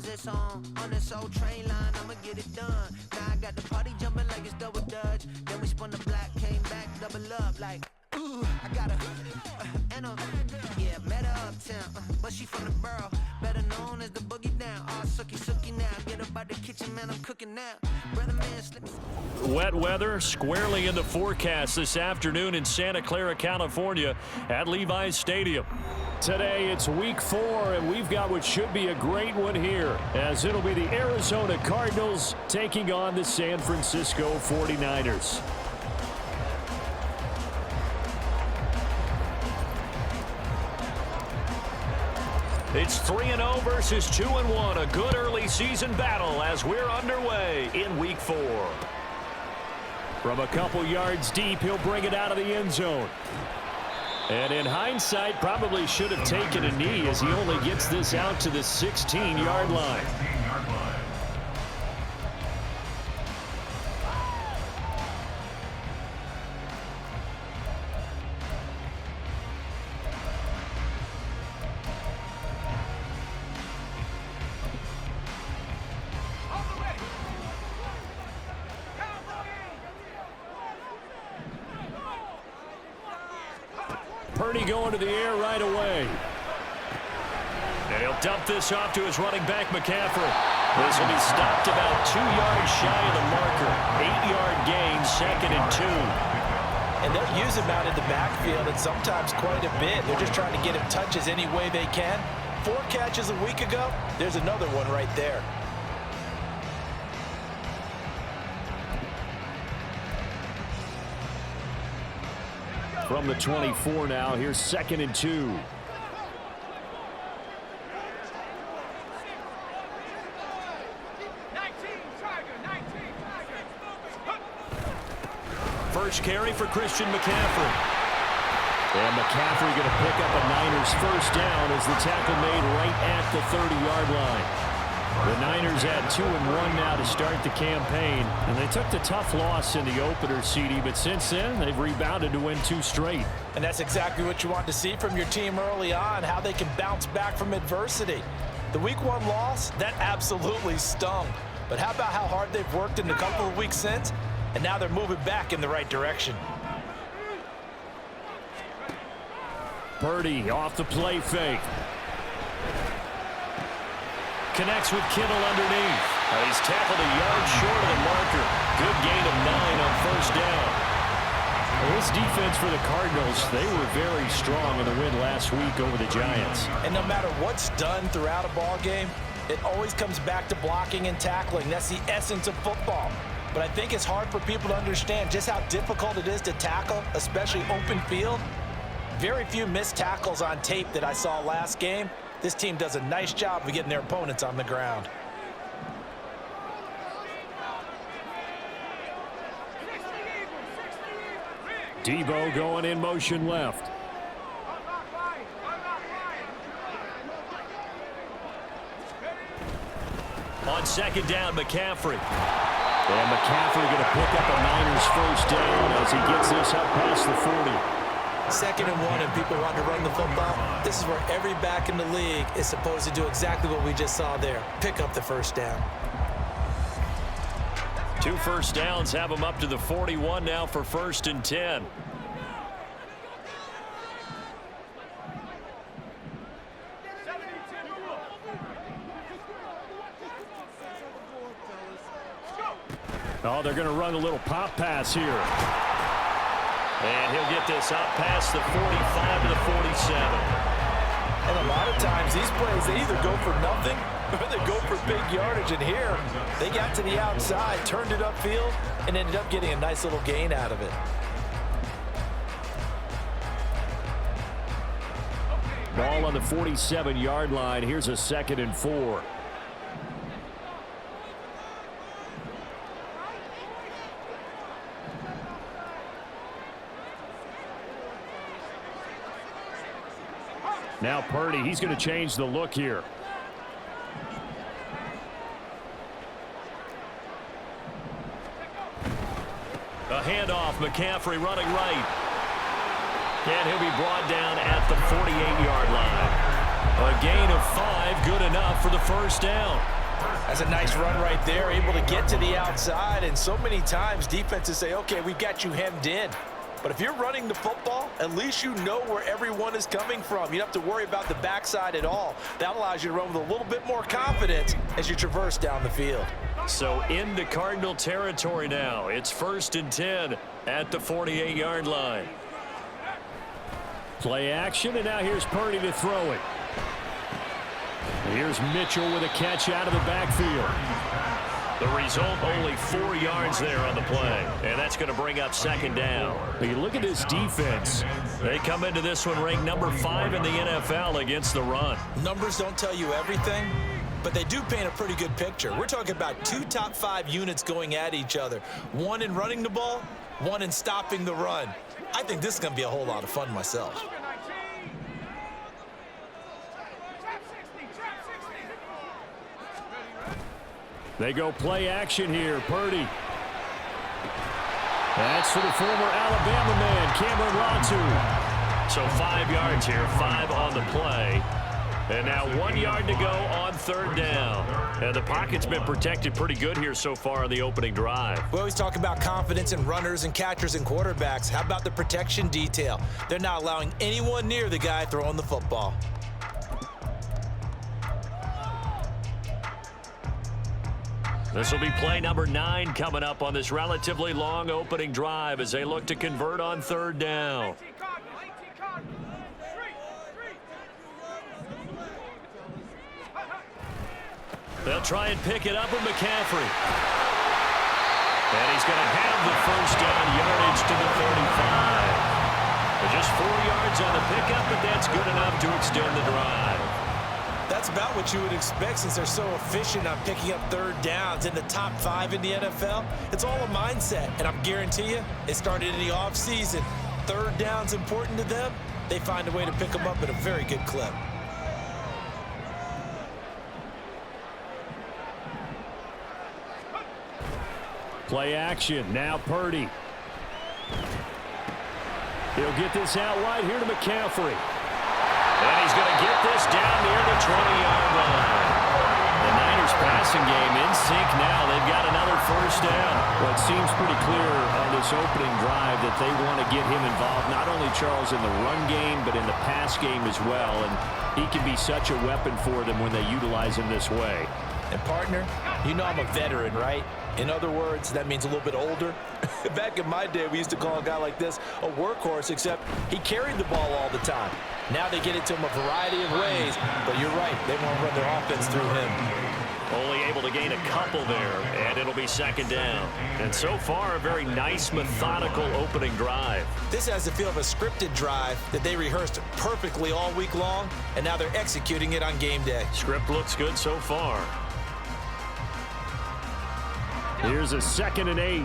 cause it's on this old train line, I'ma get it done. Now I got the party jumping like it's double dutch. Then we spun the block, came back, double up like, ooh, I got her, and yeah, met her uptown, but she from the borough, better known as the boogie down. All sookie now, get up out the kitchen, man, I'm cooking now. Brother man, slip. Wet weather squarely in the forecast this afternoon in Santa Clara, California at Levi's Stadium. Today it's week 4, and we've got what should be a great one here, as it'll be the Arizona Cardinals taking on the San Francisco 49ers. It's 3-0 versus 2-1, a good early season battle as we're underway in week 4. From a couple yards deep, he'll bring it out of the end zone. And in hindsight, probably should have taken a knee as he only gets this out to the 16-yard line. Purdy going to the air right away. And he'll dump this off to his running back, McCaffrey. This will be stopped about 2 yards shy of the marker. 8-yard gain, 2nd and 2. And they'll use him out in the backfield, and sometimes quite a bit. They're just trying to get him touches any way they can. 4 catches a week ago. There's another one right there. From the 24 now, here's 2nd and 2. First carry for Christian McCaffrey. And McCaffrey going to pick up a Niners first down as the tackle made right at the 30-yard line. The Niners at 2-1 now to start the campaign, and they took the tough loss in the opener, CD, but since then they've rebounded to win 2 straight. And that's exactly what you want to see from your team early on, how they can bounce back from adversity. The week 1 loss, that absolutely stung. But how about how hard they've worked in the couple of weeks since, and now they're moving back in the right direction. Purdy off the play fake. Connects with Kittle underneath. He's tackled a yard short of the marker. Good gain of 9 on first down. Well, this defense for the Cardinals, they were very strong in the win last week over the Giants. And no matter what's done throughout a ball game, it always comes back to blocking and tackling. That's the essence of football. But I think it's hard for people to understand just how difficult it is to tackle, especially open field. Very few missed tackles on tape that I saw last game. This team does a nice job of getting their opponents on the ground. Debo going in motion left. On 2nd down, McCaffrey. And McCaffrey going to pick up a Niners first down as he gets this up past the 40. 2nd and 1, and people want to run the football. This is where every back in the league is supposed to do exactly what we just saw there. Pick up the first down. 2 first downs have them up to the 41 now for 1st and 10. Oh, they're going to run a little pop pass here. And he'll get this up past the 45 to the 47. And a lot of times these plays, they either go for nothing or they go for big yardage. And here, they got to the outside, turned it upfield, and ended up getting a nice little gain out of it. Ball on the 47-yard line. Here's a 2nd and 4. Now Purdy, he's going to change the look here. A handoff, McCaffrey running right. And he'll be brought down at the 48-yard line. A gain of 5, good enough for the first down. That's a nice run right there, able to get to the outside. And so many times defenses say, okay, we've got you hemmed in. But if you're running the football, at least you know where everyone is coming from. You don't have to worry about the backside at all. That allows you to run with a little bit more confidence as you traverse down the field. So into Cardinal territory now. It's 1st and 10 at the 48-yard line. Play action, and now here's Purdy to throw it. Here's Mitchell with a catch out of the backfield. The result, only 4 yards there on the play. And that's going to bring up 2nd down. You look at this defense. They come into this one ranked number 5 in the NFL against the run. Numbers don't tell you everything, but they do paint a pretty good picture. We're talking about 2 top 5 units going at each other. One in running the ball, one in stopping the run. I think this is going to be a whole lot of fun myself. They go play action here. Purdy. That's for the former Alabama man, Cameron Latu. So 5 yards here, 5 on the play. And now 1 yard to go on 3rd down. And the pocket's been protected pretty good here so far on the opening drive. We always talk about confidence in runners and catchers and quarterbacks. How about the protection detail? They're not allowing anyone near the guy throwing the football. This will be play number 9 coming up on this relatively long opening drive as they look to convert on 3rd down. They'll try and pick it up with McCaffrey. And he's going to have the first down, yardage to the 35. Just 4 yards on the pickup, but that's good enough to extend the drive. That's about what you would expect since they're so efficient on picking up 3rd downs in the top 5 in the NFL. It's all a mindset, and I guarantee you, it started in the offseason. 3rd down's important to them. They find a way to pick them up at a very good clip. Play action, now Purdy. He'll get this out wide here to McCaffrey. And he's going to get this down near the 20-yard line. The Niners passing game in sync now. They've got another first down. Well, it seems pretty clear on this opening drive that they want to get him involved, not only, Charles, in the run game, but in the pass game as well. And he can be such a weapon for them when they utilize him this way. And, partner, you know I'm a veteran, right? In other words, that means a little bit older. Back in my day, we used to call a guy like this a workhorse, except he carried the ball all the time. Now they get it to him a variety of ways, but you're right, they want to run their offense through him. Only able to gain a couple there, and it'll be 2nd down. And so far, a very nice, methodical opening drive. This has the feel of a scripted drive that they rehearsed perfectly all week long, and now they're executing it on game day. Script looks good so far. Here's a 2nd and 8.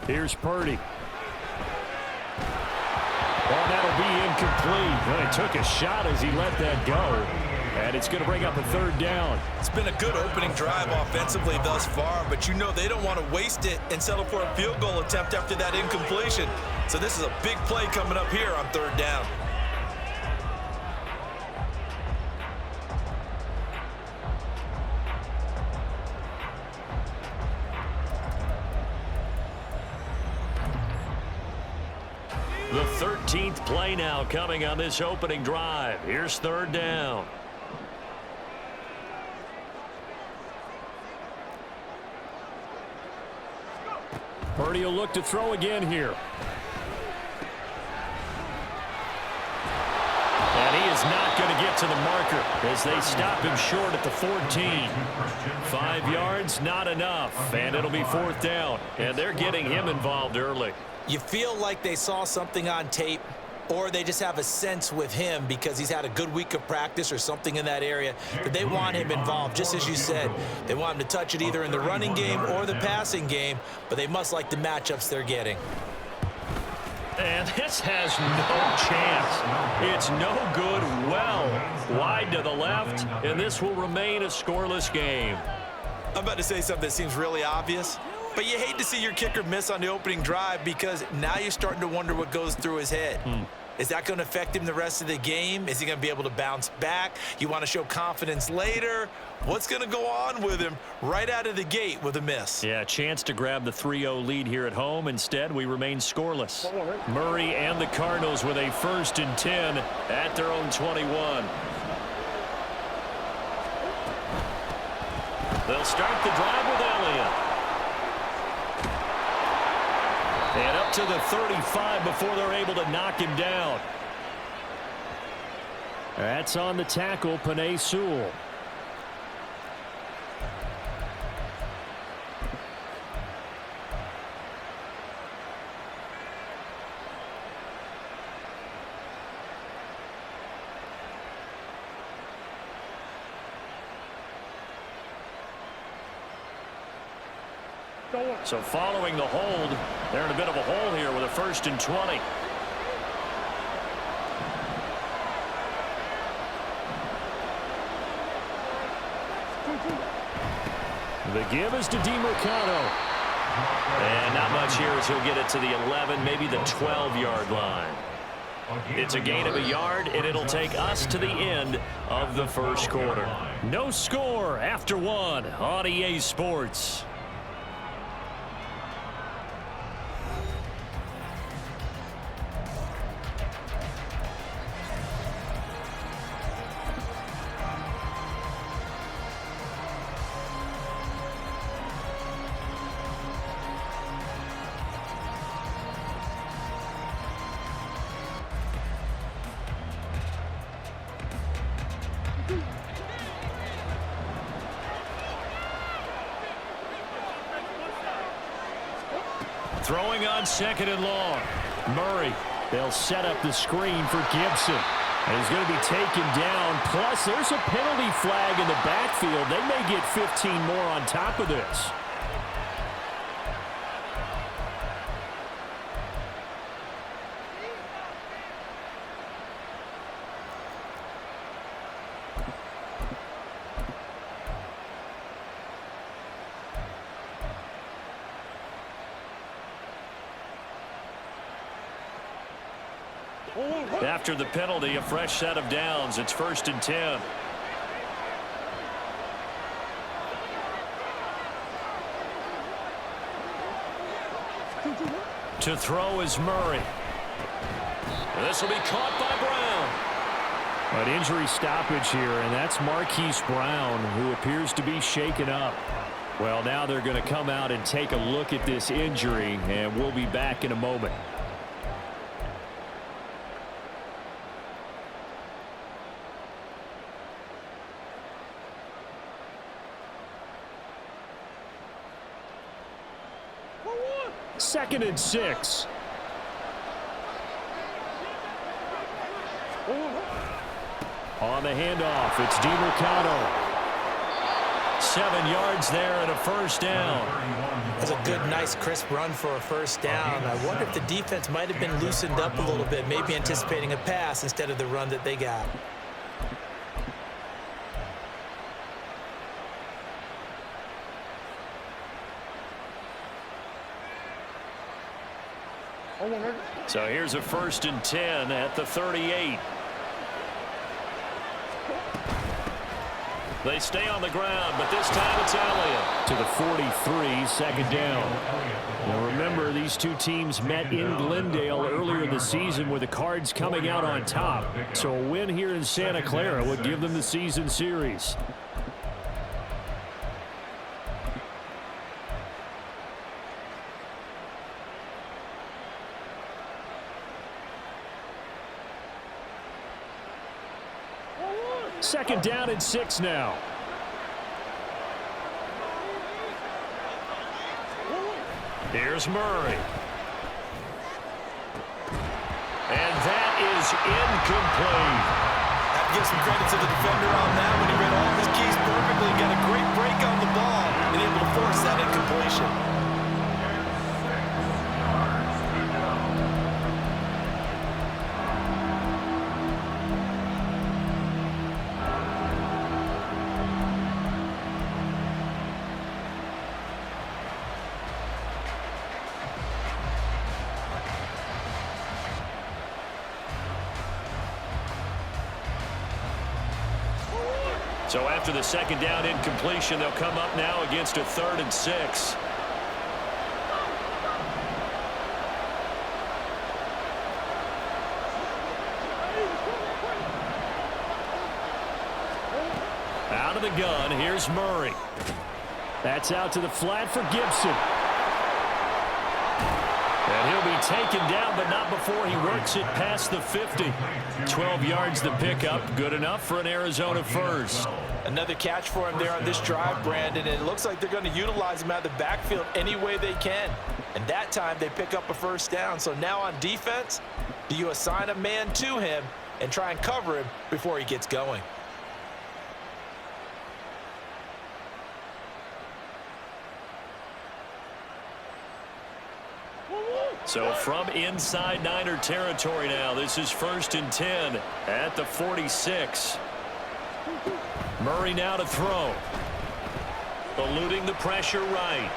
Here's Purdy. Well, that'll be incomplete. Well, he took a shot as he let that go. And it's going to bring up a 3rd down. It's been a good opening drive offensively thus far, but you know they don't want to waste it and settle for a field goal attempt after that incompletion. So this is a big play coming up here on 3rd down. The 13th play now coming on this opening drive. Here's 3rd down. Purdy will look to throw again here. And he is not going to get to the marker as they stop him short at the 14. 5 yards, not enough. And it'll be 4th down. And they're getting him involved early. You feel like they saw something on tape, or they just have a sense with him because he's had a good week of practice or something in that area that they want him involved, just as you said. They want him to touch it either in the running game or the passing game, but they must like the matchups they're getting. And this has no chance. It's no good. Well wide to the left, and this will remain a scoreless game. I'm about to say something that seems really obvious, But you hate to see your kicker miss on the opening drive because now you're starting to wonder what goes through his head. Is that going to affect him the rest of the game? Is he going to be able to bounce back? You want to show confidence later? What's going to go on with him right out of the gate with a miss? Yeah, chance to grab the 3-0 lead here at home. Instead, we remain scoreless. Murray and the Cardinals with a 1st and 10 at their own 21. They'll start the drive with Elliott. And up to the 35 before they're able to knock him down. That's on the tackle, Penei Sewell. So following the hold, they're in a bit of a hole here with a 1st and 20. The give is to DeMercado. And not much here as he'll get it to the 11, maybe the 12-yard line. It's a gain of a yard, and it'll take us to the end of the 1st quarter. No score after 1 on EA Sports. Throwing on 2nd and long. Murray. They'll set up the screen for Gibson. And he's going to be taken down. Plus, there's a penalty flag in the backfield. They may get 15 more on top of this. After the penalty, a fresh set of downs. It's 1st and 10. To throw is Murray. This will be caught by Brown. An injury stoppage here, and that's Marquise Brown, who appears to be shaken up. Well, now they're going to come out and take a look at this injury, and we'll be back in a moment. Second and 6. On the handoff, it's DeMercado. 7 yards there and a 1st down. That's a good, nice, crisp run for a 1st down. I wonder if the defense might have been loosened up a little bit, maybe anticipating a pass instead of the run that they got. So here's a 1st and 10 at the 38. They stay on the ground, but this time it's Elliott. To the 43, 2nd down. Now remember, these two teams met in Glendale earlier this season with the Cards coming out on top. So a win here in Santa Clara would give them the season series. Second down and 6 now. Here's Murray. And that is incomplete. Have to give some credit to the defender on that when he read all his keys perfectly. Got a great break on the ball and able to force that incompletion. So after the second down incompletion, they'll come up now against a 3rd and 6. Out of the gun, here's Murray. That's out to the flat for Gibson. And he'll be taken down, but not before he works it past the 50. 12 yards the pickup, good enough for an Arizona first. Another catch for him there on this drive, Brandon, and it looks like they're going to utilize him out of the backfield any way they can. And that time they pick up a first down. So now on defense, do you assign a man to him and try and cover him before he gets going? So from inside Niner territory now, this is 1st and 10 at the 46. Murray now to throw. Eluding the pressure right.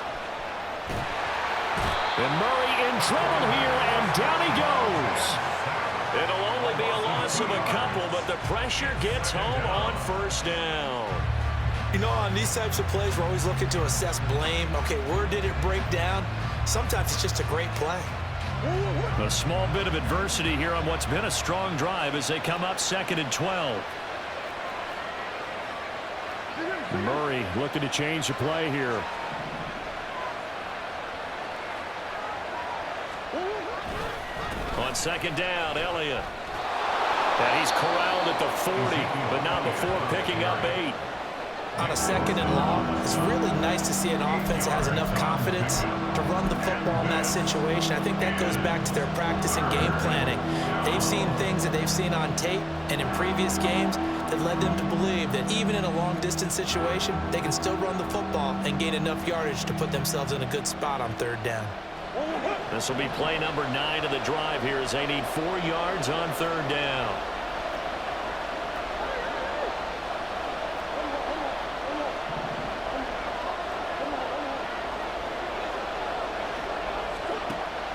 And Murray in trouble here, and down he goes. It'll only be a loss of a couple, but the pressure gets home on 1st down. You know, on these types of plays, we're always looking to assess blame. Okay, where did it break down? Sometimes it's just a great play. A small bit of adversity here on what's been a strong drive as they come up 2nd and 12. Murray looking to change the play here. On 2nd down, Elliott. And he's corralled at the 40, but not before picking up 8. On a 2nd and long, it's really nice to see an offense that has enough confidence to run the football in that situation. I think that goes back to their practice and game planning. They've seen things that they've seen on tape and in previous games that led them to believe that even in a long-distance situation, they can still run the football and gain enough yardage to put themselves in a good spot on 3rd down. This will be play number 9 of the drive here as they need 4 yards on 3rd down.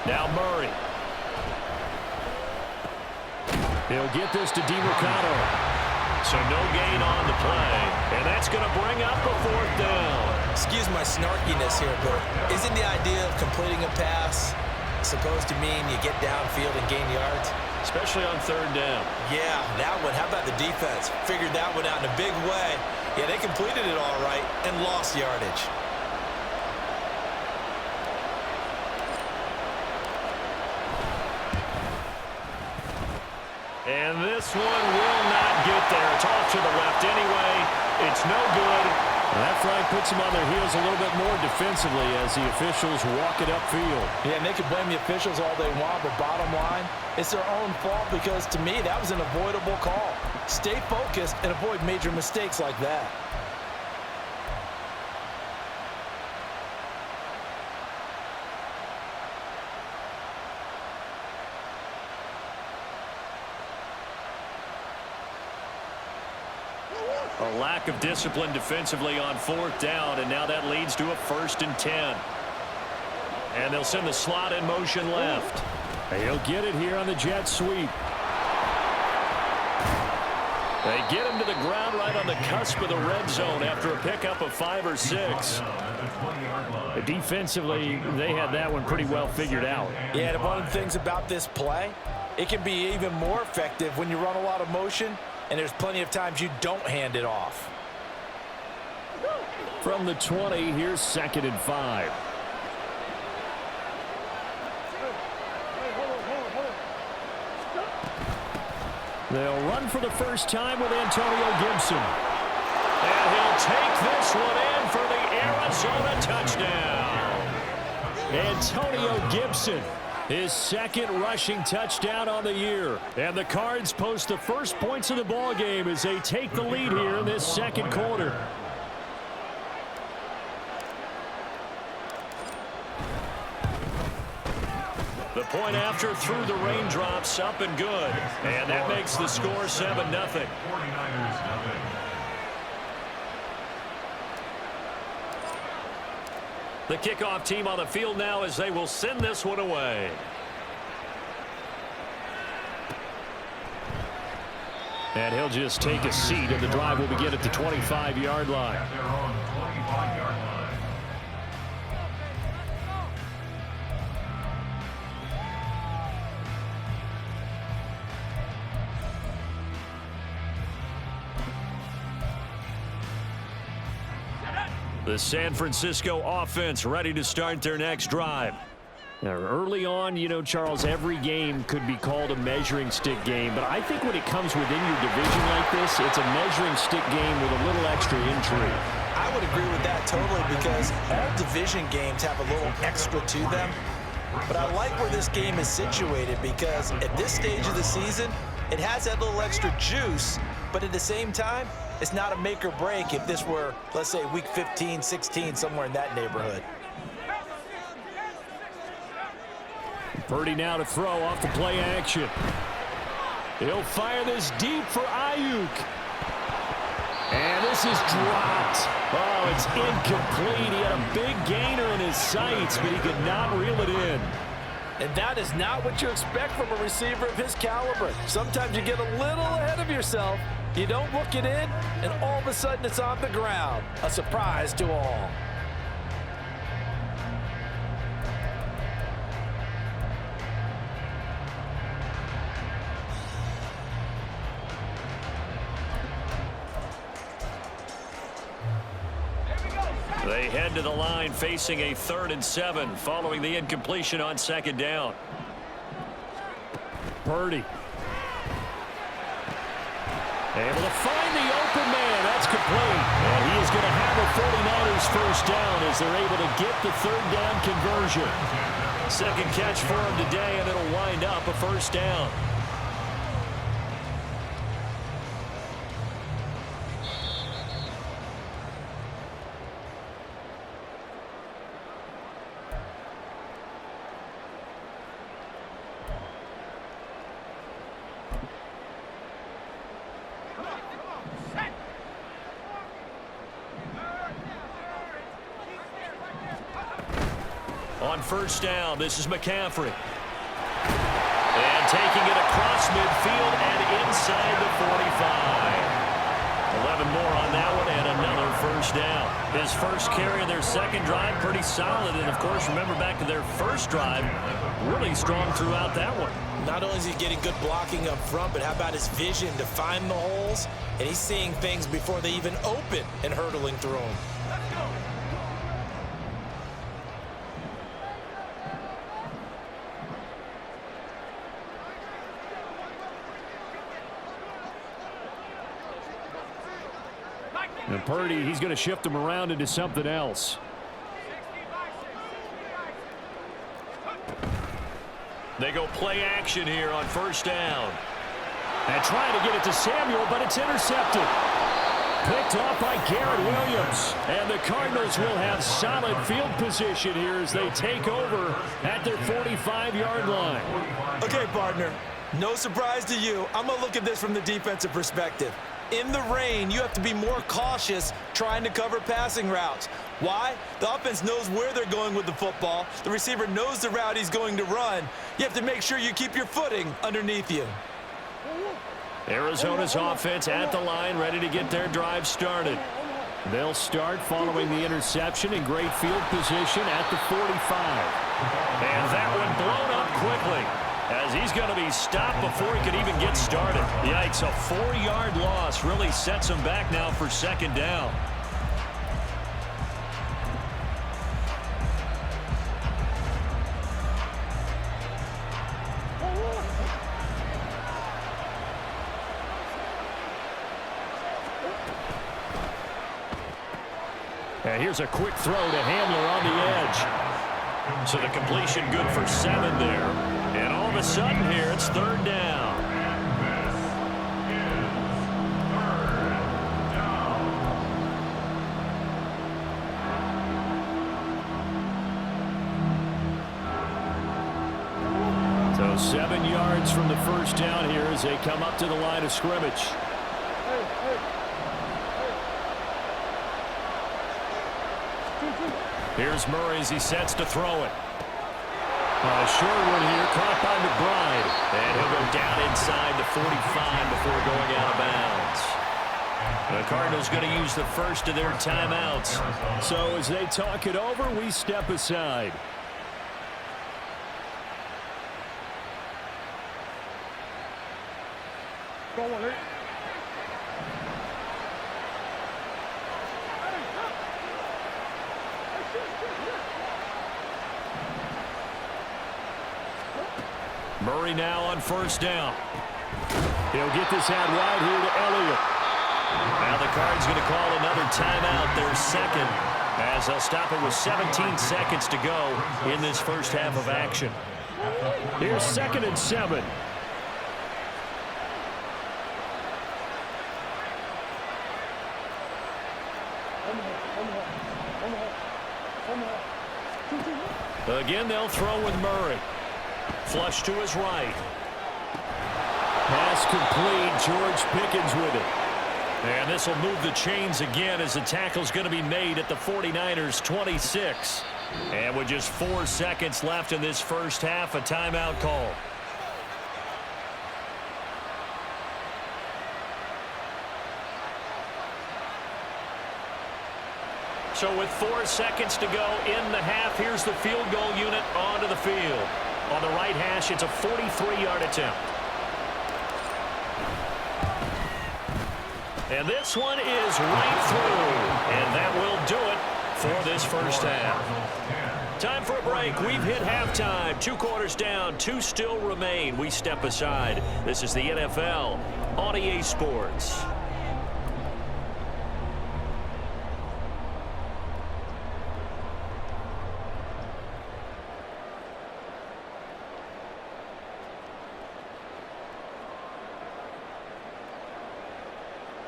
Now Murray. He'll get this to DeMarcano. So no gain on the play. And that's going to bring up a 4th down. Excuse my snarkiness here, but isn't the idea of completing a pass supposed to mean you get downfield and gain yards? Especially on 3rd down. Yeah, that one. How about the defense? Figured that one out in a big way. Yeah, they completed it all right and lost yardage. And this one will not get there. It's off to the left anyway. It's no good. And that flag puts them on their heels a little bit more defensively as the officials walk it upfield. Yeah, and they can blame the officials all they want, but bottom line, it's their own fault because, to me, that was an avoidable call. Stay focused and avoid major mistakes like that. A lack of discipline defensively on 4th down, and now that leads to a 1st and 10. And they'll send the slot in motion left. He'll get it here on the jet sweep. They get him to the ground right on the cusp of the red zone after a pickup of 5 or 6. Defensively, they had that one pretty well figured out. Yeah, and one of the things about this play, it can be even more effective when you run a lot of motion and there's plenty of times you don't hand it off. From the 20, here's 2nd and 5. They'll run for the first time with Antonio Gibson. And he'll take this one in for the Arizona touchdown. Antonio Gibson, his 2nd rushing touchdown on the year. And the Cards post the first points of the ball game as they take the lead here in this 2nd quarter. The point after through the raindrops, up and good. And that makes the score 7-0. The kickoff team on the field now as they will send this one away. And he'll just take a seat, and the drive will begin at the 25-yard line. The San Francisco offense ready to start their next drive. Now, early on, you know, Charles, every game could be called a measuring stick game, but I think when it comes within your division like this, it's a measuring stick game with a little extra intrigue. I would agree with that totally, because all division games have a little extra to them. But I like where this game is situated, because at this stage of the season, it has that little extra juice, but at the same time, it's not a make or break if this were, let's say, week 15, 16, somewhere in that neighborhood. Purdy now to throw off the play action. He'll fire this deep for Ayuk. And this is dropped. Oh, it's incomplete. He had a big gainer in his sights, but he could not reel it in. And that is not what you expect from a receiver of his caliber. Sometimes you get a little ahead of yourself. You don't look it in, and all of a sudden it's on the ground. A surprise to all. They head to the line facing a 3rd and 7 following the incompletion on 2nd down. Purdy. Able to find the open man. That's complete. And he is going to have the 49ers first down as they're able to get the 3rd down conversion. 2nd catch for him today, and it'll wind up a first down. On 1st down, this is McCaffrey. And taking it across midfield and inside the 45. 11 more on that one and another first down. His first carry of their 2nd drive, pretty solid. And, of course, remember back to their 1st drive, really strong throughout that one. Not only is he getting good blocking up front, but how about his vision to find the holes? And he's seeing things before they even open and hurtling through them. And Purdy, he's going to shift them around into something else. They go play action here on 1st down. And trying to get it to Samuel, but it's intercepted. Picked off by Garrett Williams. And the Cardinals will have solid field position here as they take over at their 45-yard line. Okay, partner, no surprise to you. I'm going to look at this from the defensive perspective. In the rain, you have to be more cautious trying to cover passing routes. Why? The offense knows where they're going with the football. The receiver knows the route he's going to run. You have to make sure you keep your footing underneath you. Arizona's offense at the line, ready to get their drive started. They'll start following the interception in great field position at the 45. And that one blown up quickly, as he's going to be stopped before he could even get started. Yikes, a 4-yard loss really sets him back now for 2nd down. And here's a quick throw to Hamler on the edge. So the completion good for 7 there. And all of a sudden here, it's 3rd down. So 7 yards from the first down here as they come up to the line of scrimmage. Here's Murray as he sets to throw it. Short one here, caught by McBride. And he'll go down inside the 45 before going out of bounds. The Cardinals going to use the first of their timeouts. So as they talk it over, we step aside. Murray now on first down. He'll get this out wide here to Elliott. Now the Cards going to call another timeout, their second, as they'll stop it with 17 seconds to go in this first half of action. Here's 2nd and 7. Again, they'll throw with Murray. Flush to his right. Pass complete. George Pickens with it. And this will move the chains again as the tackle's going to be made at the 49ers 26. And with just 4 seconds left in this first half, a timeout call. So with 4 seconds to go in the half, here's the field goal unit onto the field. On the right hash, it's a 43-yard attempt. And this one is right through. And that will do it for this first half. Time for a break. We've hit halftime. 2 quarters down. 2 still remain. We step aside. This is the NFL on EA Sports.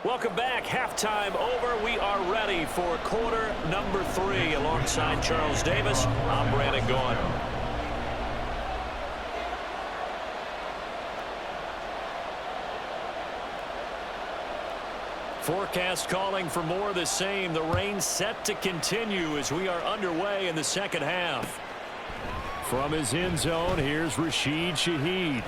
Welcome back. Halftime over. We are ready for quarter number 3. Alongside Charles Davis, I'm Brandon Gaughan. Forecast calling for more of the same. The rain set to continue as we are underway in the second half. From his end zone, here's Rashid Shaheed.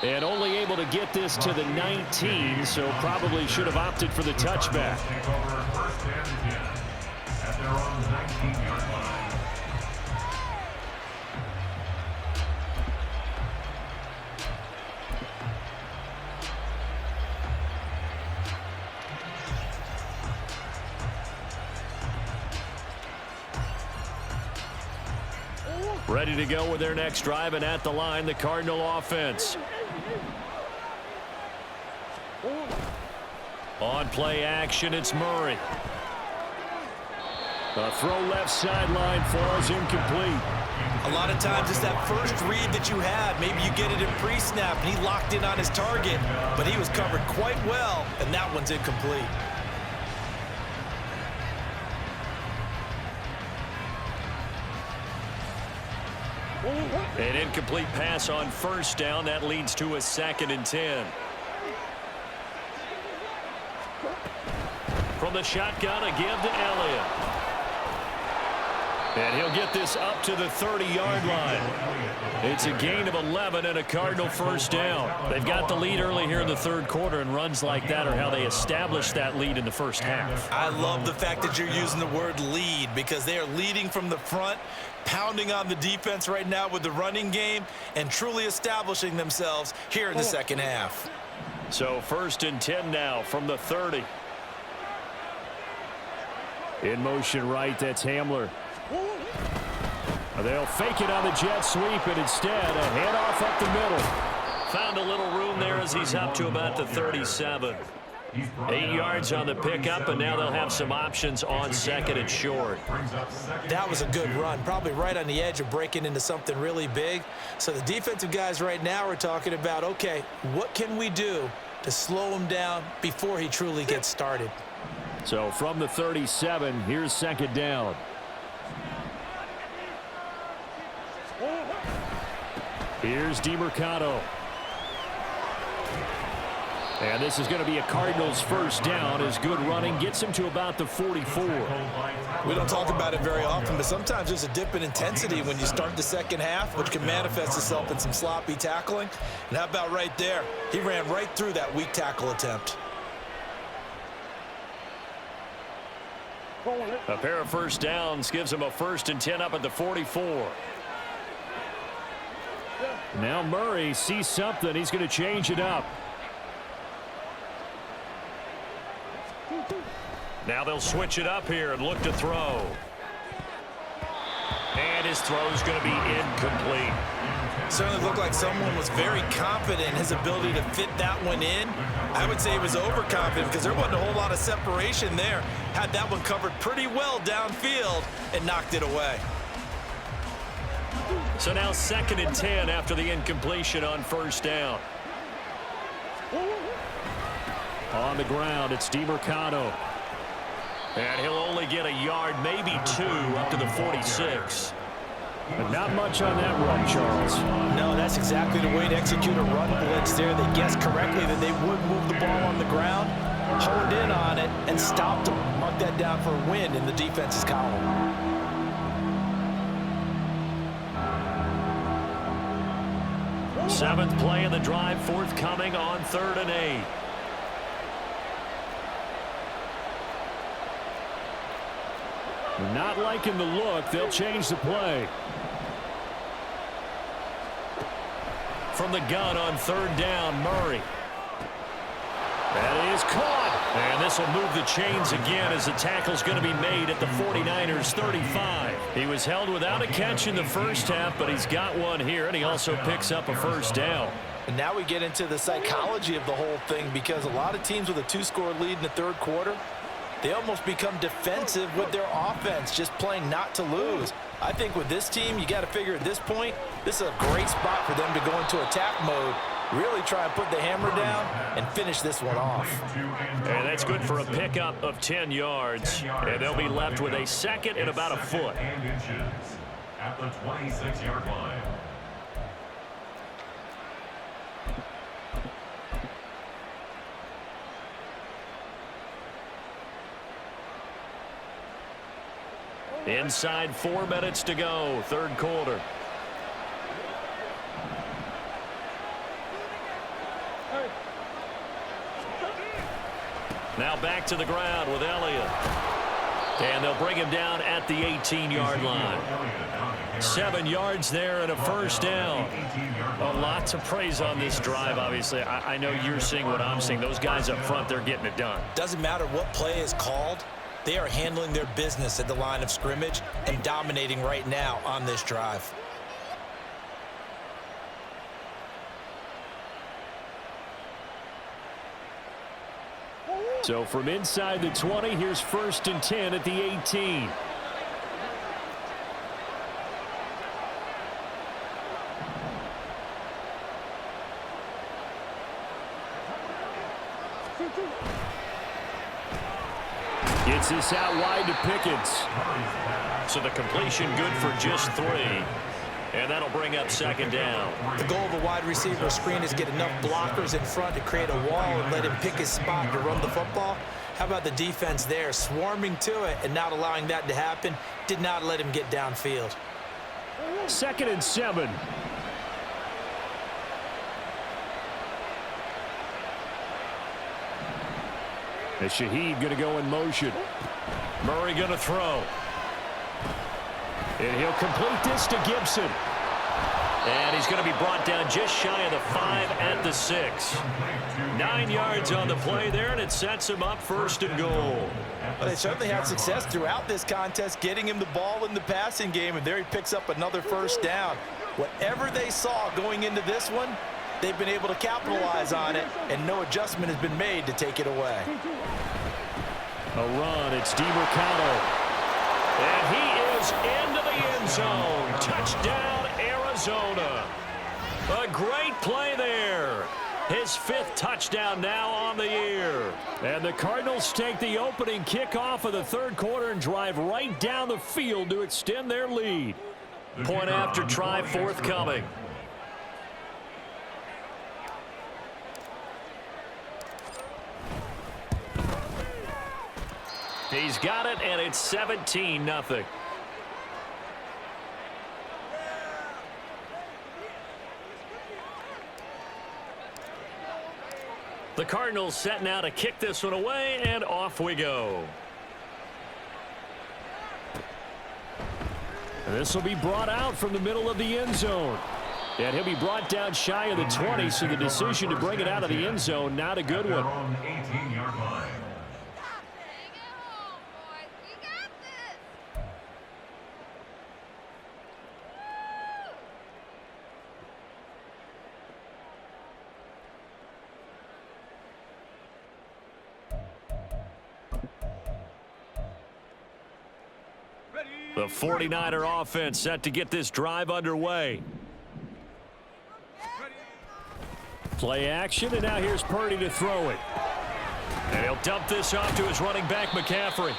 And only able to get this to the 19, so probably should have opted for the touchback. Ready to go with their next drive, and at the line, the Cardinal offense. On play action, it's Murray. A throw left sideline falls incomplete. A lot of times it's that first read that you have. Maybe you get it in pre-snap, and he locked in on his target, but he was covered quite well, and that one's incomplete. An incomplete pass on first down. That leads to a 2nd and 10. From the shotgun, a give to Elliott. And he'll get this up to the 30-yard line. It's a gain of 11 and a Cardinal first down. They've got the lead early here in the third quarter, and runs like that are how they established that lead in the first half. I love the fact that you're using the word lead, because they are leading from the front, pounding on the defense right now with the running game, and truly establishing themselves here in the second half. So 1st and 10 now from the 30. In motion right, that's Hamler. They'll fake it on the jet sweep, and instead a handoff up the middle. Found a little room there as he's up to about the 37. 8 yards on the pickup, and now they'll have some options on 2nd and short. That was a good run, probably right on the edge of breaking into something really big. So the defensive guys right now are talking about, okay, what can we do to slow him down before he truly gets started? So from the 37, here's 2nd down. Here's DeMercado. And this is going to be a Cardinals first down as good running gets him to about the 44. We don't talk about it very often, but sometimes there's a dip in intensity when you start the second half, which can manifest itself in some sloppy tackling. And how about right there? He ran right through that weak tackle attempt. A pair of first downs gives him a 1st and 10 up at the 44. Now Murray sees something. He's going to change it up. Now they'll switch it up here and look to throw. And his throw is going to be incomplete. Certainly looked like someone was very confident in his ability to fit that one in. I would say he was overconfident because there wasn't a whole lot of separation there. Had that one covered pretty well downfield and knocked it away. So now 2nd and 10 after the incompletion on first down. On the ground, it's DeMarcano. And he'll only get a yard, maybe 2, up to the 46. But not much on that run, Charles. No, that's exactly the way to execute a run blitz there. They guessed correctly that they would move the ball on the ground, honed in on it, and stopped them. Mark that down for a win in the defense's column. Seventh play of the drive forthcoming on 3rd and 8. Not liking the look. They'll change the play. From the gun on 3rd down, Murray. That is caught. And this will move the chains again as the tackle's going to be made at the 49ers 35. He was held without a catch in the first half, but he's got one here, and he also picks up a first down. And now we get into the psychology of the whole thing, because a lot of teams with a 2-score lead in the 3rd quarter, they almost become defensive with their offense, just playing not to lose. I think with this team, you got to figure at this point, this is a great spot for them to go into attack mode, really try and put the hammer down and finish this one off. And that's good for a pickup of 10 yards. And they'll be left with a 2nd and about a foot. At the 26-yard line. Inside 4 minutes to go, 3rd quarter. Now back to the ground with Elliott. And they'll bring him down at the 18-yard line. 7 yards there and a first down. A lot to praise on this drive, obviously. I know you're seeing what I'm seeing. Those guys up front, they're getting it done. Doesn't matter what play is called. They are handling their business at the line of scrimmage and dominating right now on this drive. So from inside the 20, here's 1st and 10 at the 18. Gets this out wide to Pickens. So the completion good for just 3. And that'll bring up 2nd down. The goal of a wide receiver screen is get enough blockers in front to create a wall and let him pick his spot to run the football. How about the defense there, swarming to it and not allowing that to happen? Did not let him get downfield. 2nd and 7. And Shaheed going to go in motion. Murray going to throw. And he'll complete this to Gibson. And he's going to be brought down just shy of the 5 at the 6. 9 yards on the play there, and it sets him up 1st and goal. Well, they certainly had success throughout this contest, getting him the ball in the passing game, and there he picks up another first down. Whatever they saw going into this one, they've been able to capitalize on it, and no adjustment has been made to take it away. A run, it's DeMarcano. And he is into the end zone. Touchdown, Arizona. A great play there. His 5th touchdown now on the year. And the Cardinals take the opening kickoff of the 3rd quarter and drive right down the field to extend their lead. Point after try forthcoming. He's got it, and it's 17-0. The Cardinals set now to kick this one away, and off we go. And this will be brought out from the middle of the end zone. And he'll be brought down shy of the 20, so the decision to bring it out of the end zone, not a good one. 18-yard line. The 49er offense set to get this drive underway. Play action, and now here's Purdy to throw it. And he'll dump this off to his running back, McCaffrey.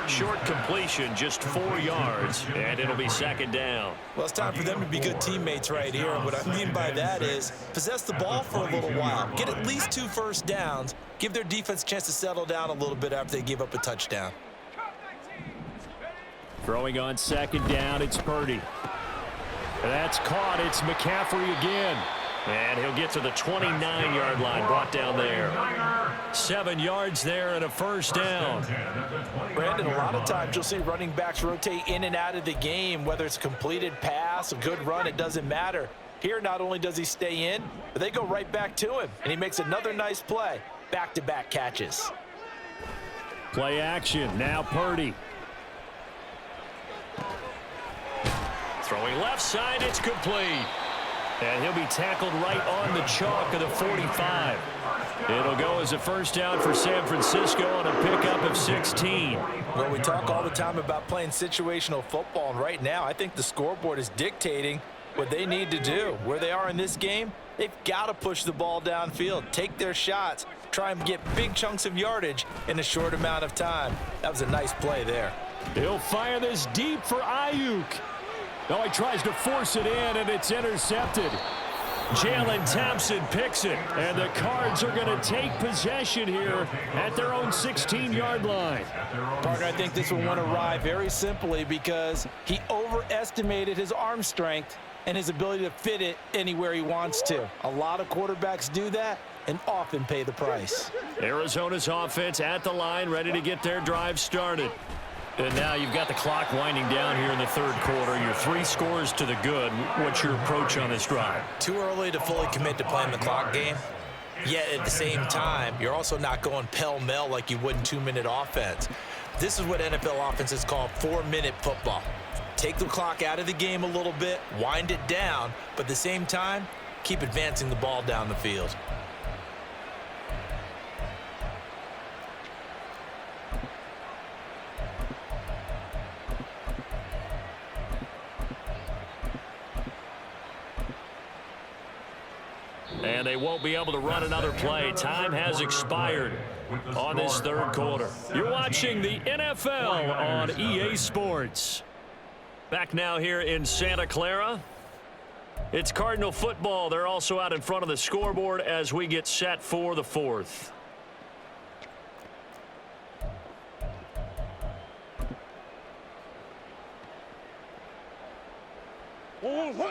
Short completion, just 4 yards, and it'll be second down. Well, it's time for them to be good teammates right here. And what I mean by that is possess the ball for a little while. Get at least 2 first downs. Give their defense a chance to settle down a little bit after they give up a touchdown. Throwing on second down, it's Purdy. That's caught. It's McCaffrey again. And he'll get to the 29-yard line, brought down there. 7 yards there and a first down. Brandon, a lot of times you'll see running backs rotate in and out of the game, whether it's a completed pass, a good run, it doesn't matter. Here, not only does he stay in, but they go right back to him, and he makes another nice play. Back-to-back catches. Play action, now Purdy. Throwing left side, it's complete. And he'll be tackled right on the chalk of the 45. It'll go as a first down for San Francisco on a pickup of 16. Well, we talk all the time about playing situational football, and right now I think the scoreboard is dictating what they need to do. Where they are in this game, they've got to push the ball downfield, take their shots, try and get big chunks of yardage in a short amount of time. That was a nice play there. He'll fire this deep for Ayuk. No, he tries to force it in, and it's intercepted. Jalen Thompson picks it, and the Cards are going to take possession here at their own 16-yard line. Partner, I think this will want to ride very simply because he overestimated his arm strength and his ability to fit it anywhere he wants to. A lot of quarterbacks do that and often pay the price. Arizona's offense at the line, ready to get their drive started. And now you've got the clock winding down here in the third quarter. You're 3 scores to the good. What's your approach on this drive? Too early to fully commit to playing the clock game. Yet at the same time, you're also not going pell-mell like you would in 2-minute offense. This is what NFL offenses call 4-minute football. Take the clock out of the game a little bit, wind it down, but at the same time, keep advancing the ball down the field. And they won't be able to run another play. Time has expired on this third quarter. You're watching the NFL on EA Sports. Back now here in Santa Clara. It's Cardinal football. They're also out in front of the scoreboard as we get set for the fourth.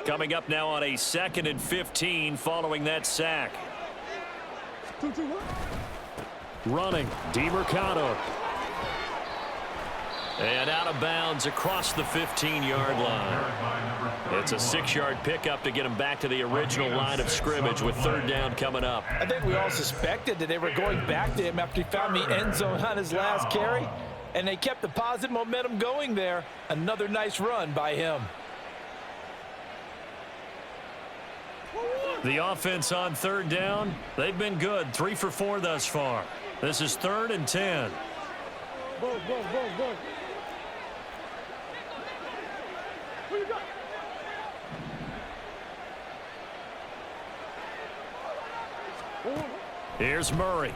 Coming up now on a 2nd and 15 following that sack. Running, DeMercado. And out of bounds across the 15-yard line. It's a 6-yard pickup to get him back to the original line of scrimmage with third down coming up. I think we all suspected that they were going back to him after he found the end zone on his last carry, and they kept the positive momentum going there. Another nice run by him. The offense on third down, they've been good. 3 for 4 thus far. This is 3rd and 10. Go. Who you got? Here's Murray.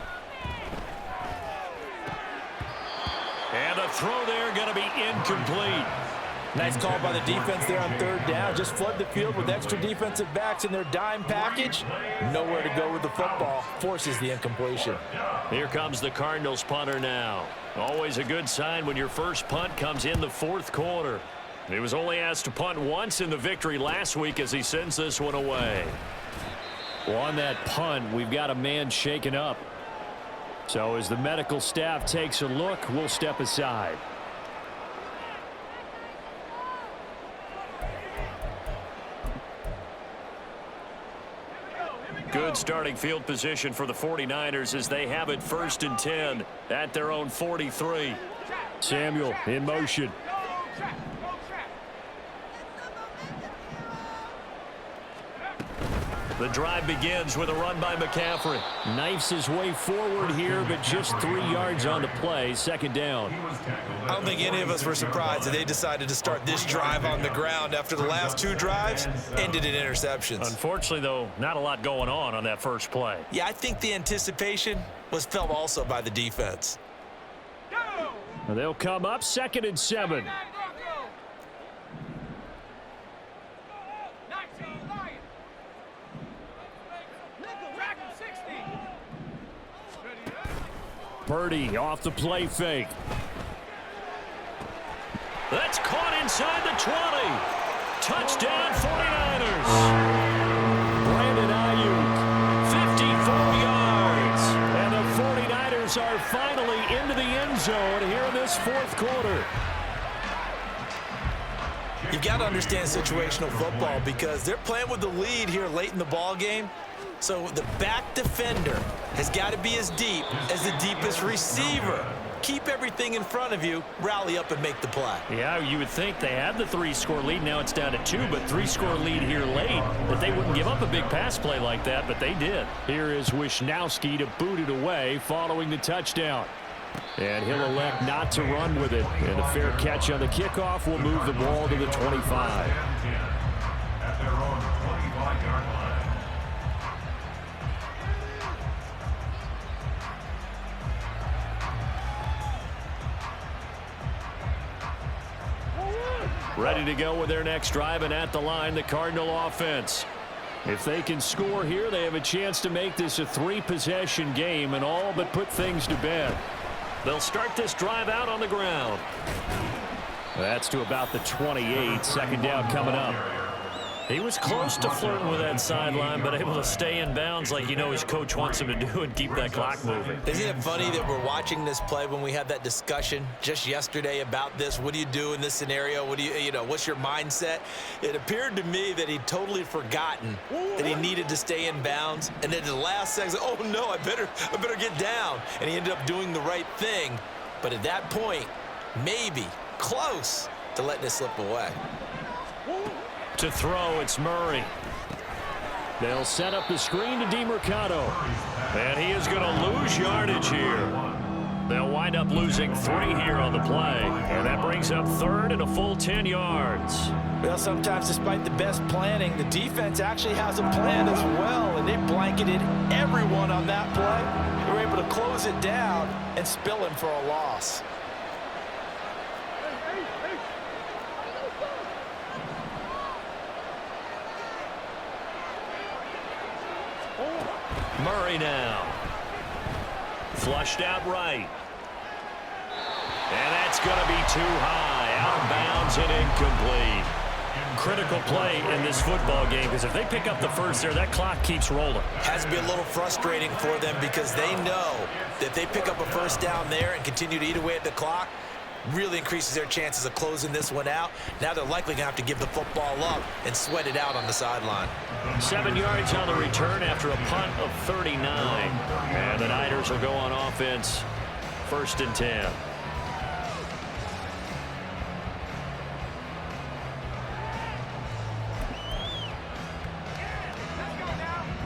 And a throw there going to be incomplete. Nice call by the defense there on third down. Just flood the field with extra defensive backs in their dime package. Nowhere to go with the football. Forces the incompletion. Here comes the Cardinals punter now. Always a good sign when your first punt comes in the fourth quarter. He was only asked to punt once in the victory last week as he sends this one away. Well, on that punt, we've got a man shaken up. So as the medical staff takes a look, we'll step aside. Good starting field position for the 49ers as they have it 1st and 10 at their own 43. Samuel in motion. The drive begins with a run by McCaffrey. Knifes his way forward here, but just 3 yards on the play. 2nd down. I don't think any of us were surprised that they decided to start this drive on the ground after the last 2 drives ended in interceptions. Unfortunately, though, not a lot going on that first play. Yeah, I think the anticipation was felt also by the defense. They'll come up 2nd and 7. Purdy off the play fake. That's caught inside the 20. Touchdown 49ers. Brandon Ayuk, 54 yards. and the 49ers are finally into the end zone here in this fourth quarter. You've got to understand situational football because they're playing with the lead here late in the ball game. So the back defender has got to be as deep as the deepest receiver. Keep everything in front of you, rally up and make the play. Yeah, you would think they had the 3-score lead. Now it's down to 2, but 3-score lead here late, that they wouldn't give up a big pass play like that, but they did. Here is Wisnowski to boot it away following the touchdown. And he'll elect not to run with it. And a fair catch on the kickoff will move the ball to the 25. At their own 25-yard line. Ready to go with their next drive, and at the line, the Cardinal offense. If they can score here, they have a chance to make this a 3-possession game and all but put things to bed. They'll start this drive out on the ground. That's to about the 28. 2nd down coming up. He was close to flirting with that sideline, but able to stay in bounds like you know his coach wants him to do and keep that clock moving. Isn't it funny that we're watching this play when we had that discussion just yesterday about this? What do you do in this scenario? What do you know, what's your mindset? It appeared to me that he'd totally forgotten that he needed to stay in bounds. And then at the last second, oh no, I better get down. And he ended up doing the right thing. But at that point, maybe close to letting it slip away. To throw, it's Murray. They'll set up the screen to DeMercado. And he is going to lose yardage here. They'll wind up losing 3 here on the play. And that brings up 3rd and a full 10 yards. Well, sometimes despite the best planning, the defense actually has a plan as well. And they blanketed everyone on that play. They were able to close it down and spill him for a loss. Murray now. Flushed out right. And that's going to be too high. Out of bounds and incomplete. Critical play in this football game because if they pick up the first there, that clock keeps rolling. Has to be a little frustrating for them because they know that if they pick up a first down there and continue to eat away at the clock, really increases their chances of closing this one out. Now they're likely going to have to give the football up and sweat it out on the sideline. 7 yards on the return after a punt of 39. And the Niners will go on offense 1st and 10.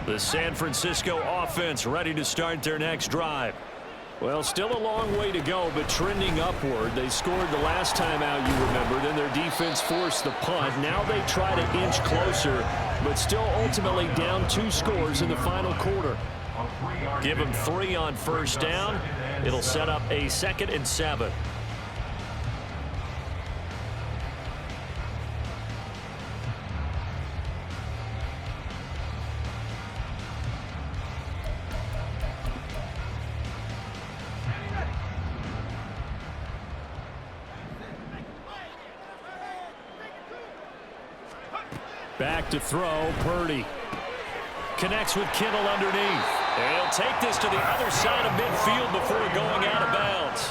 The San Francisco offense ready to start their next drive. Well, still a long way to go, but trending upward. They scored the last time out, you remember. Then their defense forced the punt. Now they try to inch closer, but still ultimately down 2 scores in the final quarter. Give them 3 on first down. It'll set up a 2nd and 7. Back to throw, Purdy. Connects with Kittle underneath. He'll take this to the other side of midfield before going out of bounds.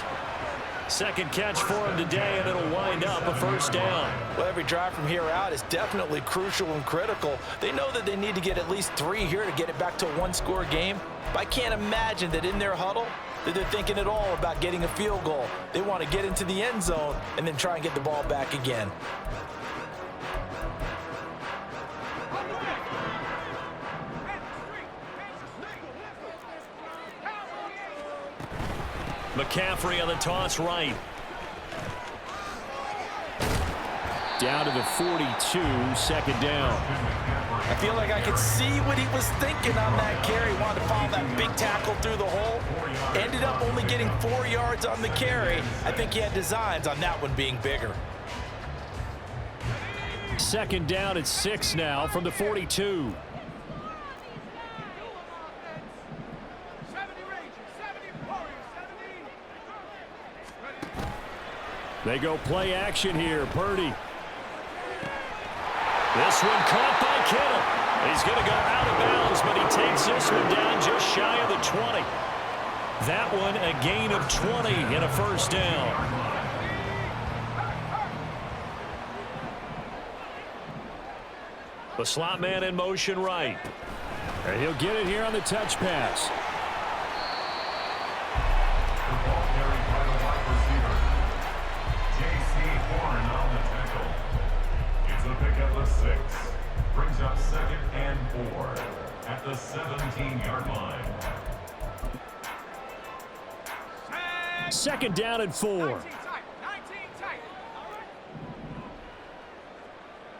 Second catch for him today, and it'll wind up a first down. Well, every drive from here out is definitely crucial and critical. They know that they need to get at least 3 here to get it back to a one-score game. But I can't imagine that in their huddle that they're thinking at all about getting a field goal. They want to get into the end zone and then try and get the ball back again. McCaffrey on the toss right. Down to the 42, second down. I feel like I could see what he was thinking on that carry. He wanted to follow that big tackle through the hole. Ended up only getting 4 yards on the carry. I think he had designs on that one being bigger. Second down at 6 now from the 42. They go play action here. Purdy. This one caught by Kittle. He's going to go out of bounds, but he takes this one down just shy of the 20. That one a gain of 20 and a first down. The slot man in motion right. And he'll get it here on the touch pass. Brings up 2nd and 4 at the 17-yard line. Second down and 4. 19 tight.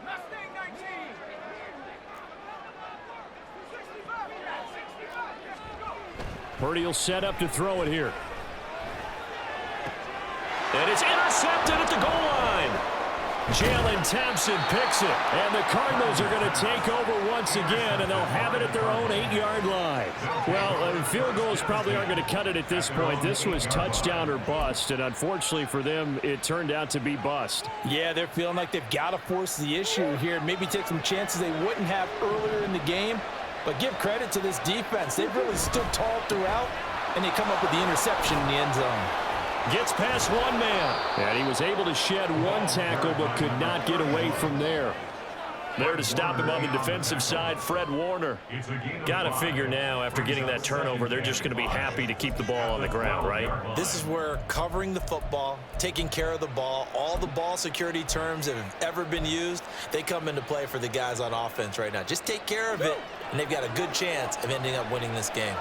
Mustang 19. 65. Purdy will set up to throw it here. And it's intercepted at the goal line. Jalen Thompson picks it, and the Cardinals are going to take over once again, and they'll have it at their own 8-yard line. Well, field goals probably aren't going to cut it at this point. This was touchdown or bust, and unfortunately for them, it turned out to be bust. Yeah, they're feeling like they've got to force the issue here, maybe take some chances they wouldn't have earlier in the game. But give credit to this defense. They've really stood tall throughout, and they come up with the interception in the end zone. Gets past one man. And he was able to shed one tackle but could not get away from there. There to stop him on the defensive side, Fred Warner. Got to figure now, after getting that turnover, they're just going to be happy to keep the ball on the ground, right? This is where covering the football, taking care of the ball, all the ball security terms that have ever been used, they come into play for the guys on offense right now. Just take care of it, and they've got a good chance of ending up winning this game.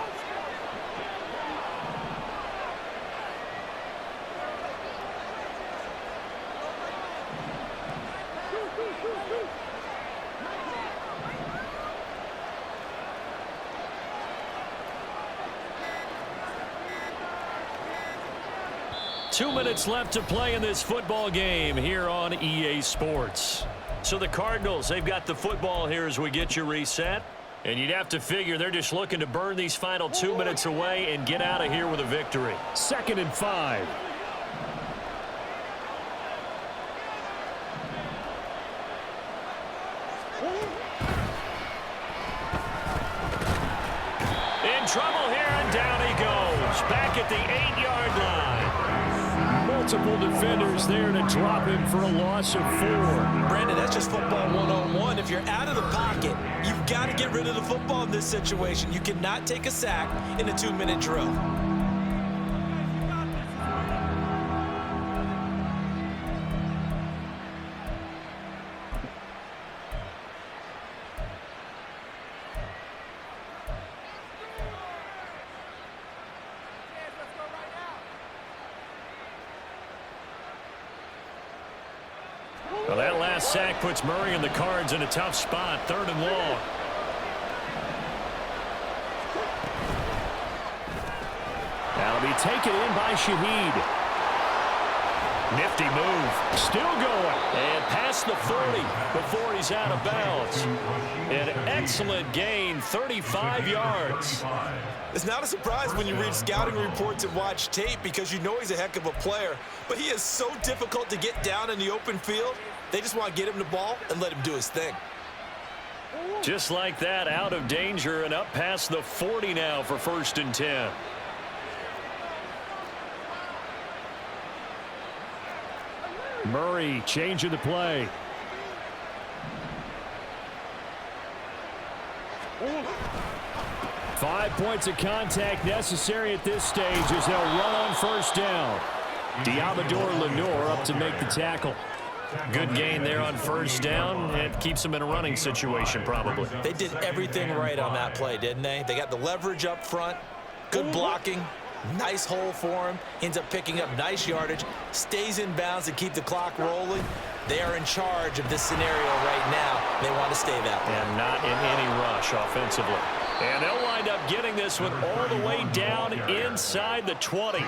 Two minutes left to play in this football game here on EA Sports. So the Cardinals, they've got the football here as we get you reset. And you'd have to figure they're just looking to burn these final 2 minutes away and get out of here with a victory. 2nd and 5. In trouble here, and down he goes. Back at the 8-yard line. Multiple defenders there to drop him for a loss of 4. Brandon, that's just football 101. If you're out of the pocket, you've got to get rid of the football in this situation. You cannot take a sack in a 2-minute drill. Well, that last sack puts Murray and the Cards in a tough spot. 3rd and long. That'll be taken in by Shaheed. Nifty move. Still going. And past the 40 before he's out of bounds. An excellent gain, 35 yards. It's not a surprise when you read scouting reports and watch tape because you know he's a heck of a player. But he is so difficult to get down in the open field. They just want to get him the ball and let him do his thing. Just like that, out of danger and up past the 40 now for 1st and 10. Murray changing the play. Five points of contact necessary at this stage as they'll run on 1st down. Diamador Lenore up to make the tackle. Good gain there on 1st down. It keeps them in a running situation probably. They did everything right on that play, didn't they? They got the leverage up front, good blocking, nice hole for him, ends up picking up nice yardage, stays in bounds to keep the clock rolling. They are in charge of this scenario right now. They want to stay that way. And not in any rush offensively. And they'll wind up getting this one all the way down inside the 20.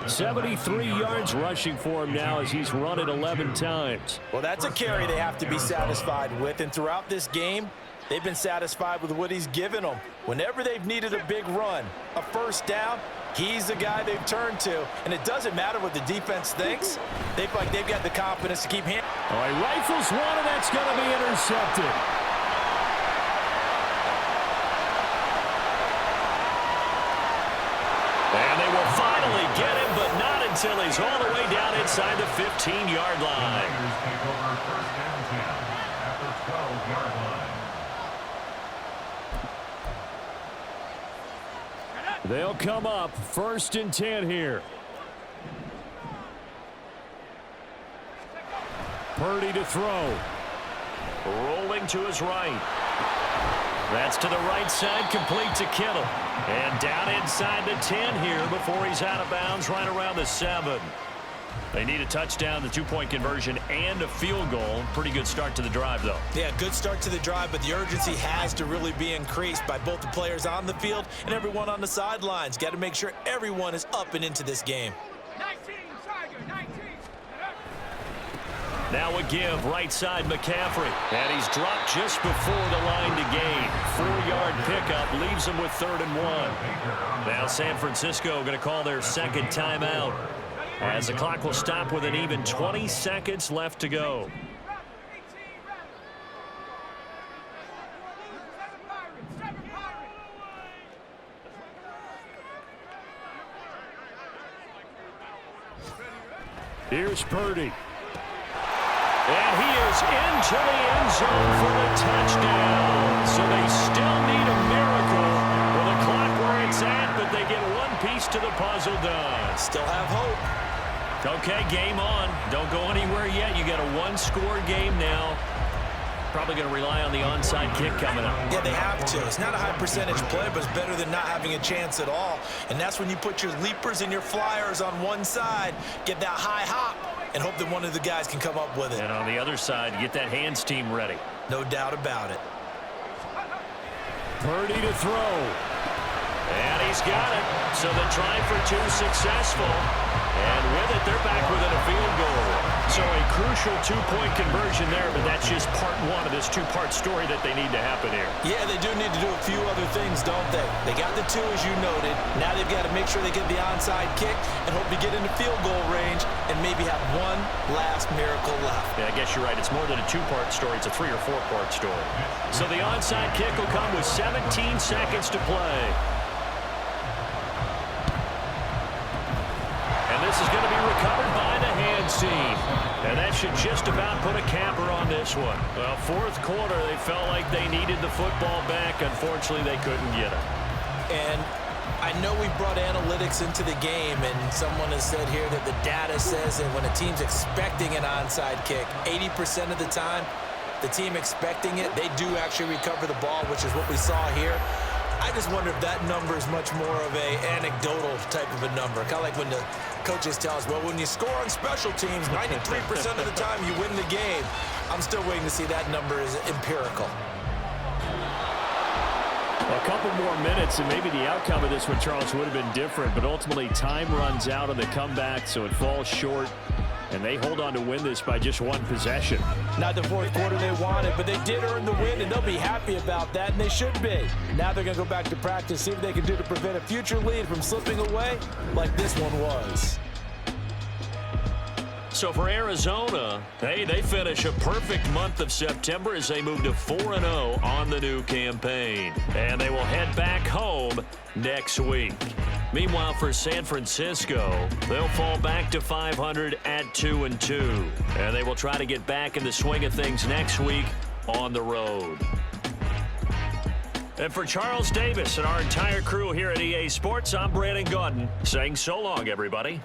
73 yards rushing for him now as he's run it 11 times. Well, that's a carry they have to be satisfied with. And throughout this game, they've been satisfied with what he's given them. Whenever they've needed a big run, a 1st down, he's the guy they've turned to. And it doesn't matter what the defense thinks. They feel like they've got the confidence to keep him. Oh, he rifles one, and that's going to be intercepted. And they will finally get him, but not until he's all the way down inside the 15-yard line. Take over 1st and 10 at the 12-yard line. They'll come up 1st and 10 here. Purdy to throw. Rolling to his right. That's to the right side, complete to Kittle. And down inside the 10 here before he's out of bounds right around the 7. They need a touchdown, the 2-point conversion, and a field goal. Pretty good start to the drive, though. Yeah, good start to the drive, but the urgency has to really be increased by both the players on the field and everyone on the sidelines. Got to make sure everyone is up and into this game. 19, Tiger, 19. Now a give, right side McCaffrey. And he's dropped just before the line to gain. 4-yard pickup leaves him with 3rd and 1. Now San Francisco going to call their 2nd timeout, as the clock will stop with an even 20 seconds left to go. Here's Purdy. And he is into the end zone for the touchdown. So they still need a miracle with the clock where it's at, but they get one piece to the puzzle done. Still have hope. Okay, game on. Don't go anywhere yet. You got a 1-score game now. Probably going to rely on the onside kick coming up. Yeah, they have to. It's not a high percentage play, but it's better than not having a chance at all. And that's when you put your leapers and your flyers on one side, get that high hop, and hope that one of the guys can come up with it. And on the other side, get that hands team ready. No doubt about it. Purdy to throw. And he's got it. So the try for 2 successful. And with it, they're back within a field goal. So a crucial 2-point conversion there, but that's just part 1 of this 2-part story that they need to happen here. Yeah, they do need to do a few other things, don't they? They got the 2, as you noted. Now they've got to make sure they get the onside kick and hope to get into field goal range and maybe have one last miracle left. Yeah, I guess you're right. It's more than a 2-part story. It's a 3- or 4-part story. So the onside kick will come with 17 seconds to play. This is going to be recovered by the hands team. And that should just about put a capper on this one. Well, 4th quarter, they felt like they needed the football back. Unfortunately, they couldn't get it. And I know we brought analytics into the game, and someone has said here that the data says that when a team's expecting an onside kick, 80% of the time, the team expecting it, they do actually recover the ball, which is what we saw here. I just wonder if that number is much more of a anecdotal type of a number. Kind of like when the coaches tell us, well, when you score on special teams, 93% of the time you win the game. I'm still waiting to see that number is empirical. A couple more minutes, and maybe the outcome of this one, Charles, would have been different. But ultimately, time runs out on the comeback, so it falls short. And they hold on to win this by just 1 possession. Not the 4th quarter they wanted, but they did earn the win, and they'll be happy about that, and they should be. Now they're going to go back to practice, see what they can do to prevent a future lead from slipping away like this one was. So for Arizona, hey, they finish a perfect month of September as they move to 4-0 on the new campaign. And they will head back home next week. Meanwhile, for San Francisco, they'll fall back to 500 at 2-2. And they will try to get back in the swing of things next week on the road. And for Charles Davis and our entire crew here at EA Sports, I'm Brandon Gaudin saying so long, everybody.